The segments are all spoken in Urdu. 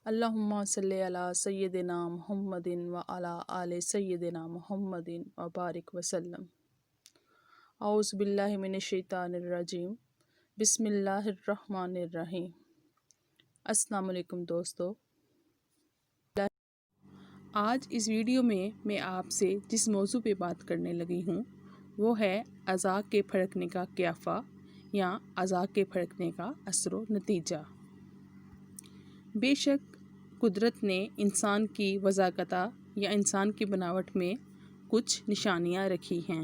اللہم صلی علی سیدنا محمد و علی آل سیدنا محمد و بارک وسلم۔ اعوذ باللہ من الشیطان الرجیم، بسم اللہ الرحمن الرحیم۔ السلام علیکم دوستو، آج اس ویڈیو میں آپ سے جس موضوع پہ بات کرنے لگی ہوں وہ ہے اعضاء کے پھڑکنے کا قیافہ یا اعضاء کے پھڑکنے کا اثر و نتیجہ۔ بے شک قدرت نے انسان کی وضاقتہ یا انسان کی بناوٹ میں کچھ نشانیاں رکھی ہیں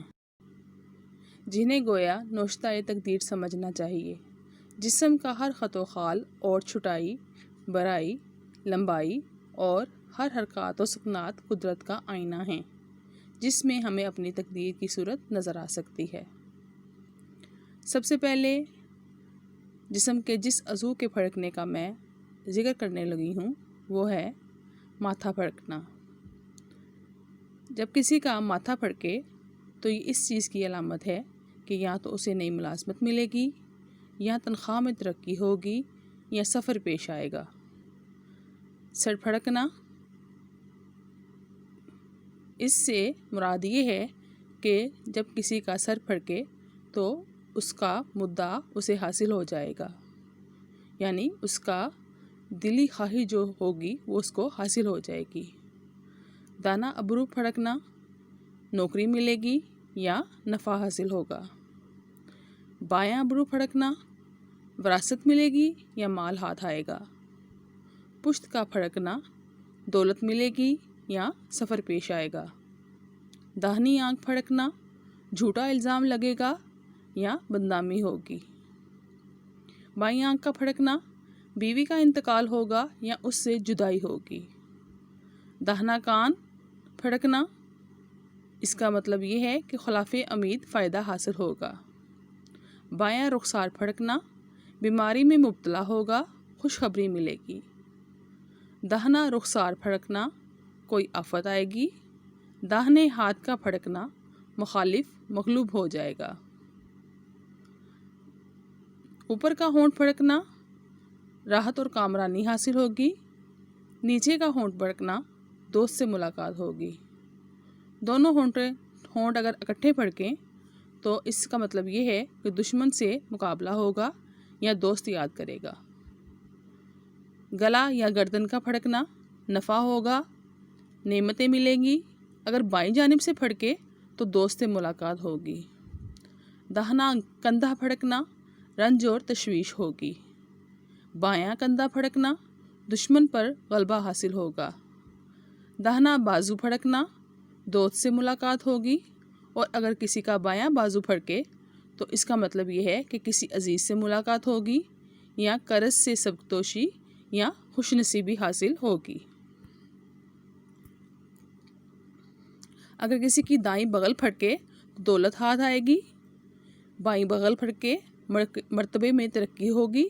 جنہیں گویا نوشتہ تقدیر سمجھنا چاہیے۔ جسم کا ہر خط و خال اور چھٹائی، برائی، لمبائی اور ہر حرکات و سکنات قدرت کا آئینہ ہیں جس میں ہمیں اپنی تقدیر کی صورت نظر آ سکتی ہے۔ سب سے پہلے جسم کے جس عضو کے پھڑکنے کا میں ذکر کرنے لگی ہوں وہ ہے ماتھا پھڑکنا۔ جب کسی کا ماتھا پھڑکے تو یہ اس چیز کی علامت ہے کہ یا تو اسے نئی ملازمت ملے گی، یا تنخواہ میں ترقی ہوگی، یا سفر پیش آئے گا۔ سر پھڑکنا، اس سے مراد یہ ہے کہ جب کسی کا سر پھڑکے تو اس کا مدعا اسے حاصل ہو جائے گا، یعنی اس کا دلی خواہش جو ہوگی وہ اس کو حاصل ہو جائے گی۔ دانہ ابرو پھڑکنا، نوکری ملے گی یا نفع حاصل ہوگا۔ بایاں ابرو پھڑکنا، وراثت ملے گی یا مال ہاتھ آئے گا۔ پشت کا پھڑکنا، دولت ملے گی یا سفر پیش آئے گا۔ داہنی آنکھ پھڑکنا، جھوٹا الزام لگے گا یا بدنامی ہوگی۔ بائیں آنکھ کا پھڑکنا، بیوی کا انتقال ہوگا یا اس سے جدائی ہوگی۔ داہنا کان پھڑکنا، اس کا مطلب یہ ہے کہ خلاف امید فائدہ حاصل ہوگا۔ بایاں رخسار پھڑکنا، بیماری میں مبتلا ہوگا، خوشخبری ملے گی۔ داہنا رخسار پھڑکنا، کوئی آفت آئے گی۔ داہنے ہاتھ کا پھڑکنا، مخالف مغلوب ہو جائے گا۔ اوپر کا ہونٹ پھڑکنا، راحت اور کامرانی حاصل ہوگی۔ نیچے کا ہونٹ پھڑکنا، دوست سے ملاقات ہوگی۔ دونوں ہونٹ اگر اکٹھے پھڑکیں تو اس کا مطلب یہ ہے کہ دشمن سے مقابلہ ہوگا یا دوست یاد کرے گا۔ گلا یا گردن کا پھڑکنا، نفع ہوگا، نعمتیں ملیں گی۔ اگر بائیں جانب سے پھڑکے تو دوست سے ملاقات ہوگی۔ داہنا کندھا پھڑکنا، رنج اور تشویش ہوگی۔ بایاں کندھا پھڑکنا، دشمن پر غلبہ حاصل ہوگا۔ داہنا بازو پھڑکنا، دوست سے ملاقات ہوگی، اور اگر کسی کا بایاں بازو پھڑکے تو اس کا مطلب یہ ہے کہ کسی عزیز سے ملاقات ہوگی یا قرض سے سبکدوشی یا خوش نصیبی حاصل ہوگی۔ اگر کسی کی دائیں بغل پھڑکے تو دولت ہاتھ آئے گی۔ بائیں بغل پھڑکے مرتبے میں ترقی ہوگی۔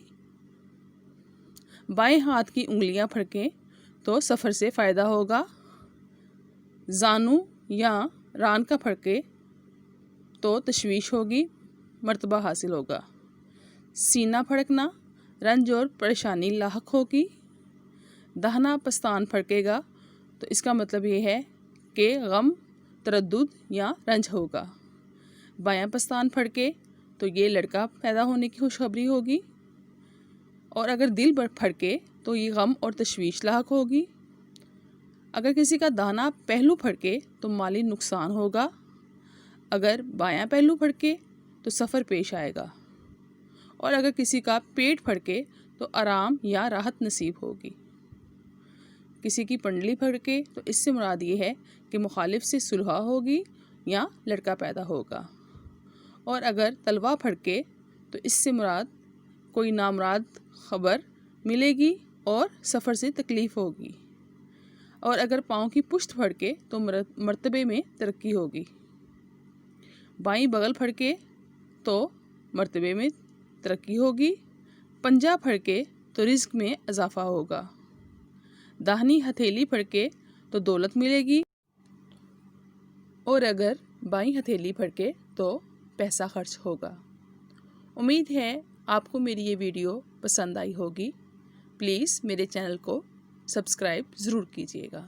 بائیں ہاتھ کی انگلیاں پھڑکیں تو سفر سے فائدہ ہوگا۔ زانو یا ران کا پھڑکے تو تشویش ہوگی، مرتبہ حاصل ہوگا۔ سینہ پھڑکنا، رنج اور پریشانی لاحق ہوگی۔ داہنا پستان پھڑکے گا تو اس کا مطلب یہ ہے کہ غم، تردد یا رنج ہوگا۔ بایاں پستان پھڑکے تو یہ لڑکا پیدا ہونے کی خوشخبری ہوگی، اور اگر دل پھڑکے تو یہ غم اور تشویش لاحق ہوگی۔ اگر کسی کا داہنا پہلو پھڑکے تو مالی نقصان ہوگا۔ اگر بایاں پہلو پھڑکے تو سفر پیش آئے گا، اور اگر کسی کا پیٹ پھڑکے تو آرام یا راحت نصیب ہوگی۔ کسی کی پنڈلی پھڑکے تو اس سے مراد یہ ہے کہ مخالف سے صلح ہوگی یا لڑکا پیدا ہوگا، اور اگر تلوا پھڑکے تو اس سے مراد کوئی نامراد خبر ملے گی اور سفر سے تکلیف ہوگی، اور اگر پاؤں کی پشت پھڑکے تو مرتبے میں ترقی ہوگی۔ بائیں بغل پھڑکے تو مرتبے میں ترقی ہوگی۔ پنجہ پھڑکے تو رزق میں اضافہ ہوگا۔ داہنی ہتھیلی پھڑکے تو دولت ملے گی، اور اگر بائیں ہتھیلی پھڑکے تو پیسہ خرچ ہوگا۔ امید ہے آپ کو میری یہ ویڈیو پسند آئی ہوگی۔ پلیز میرے چینل کو سبسکرائب ضرور کیجیے گا.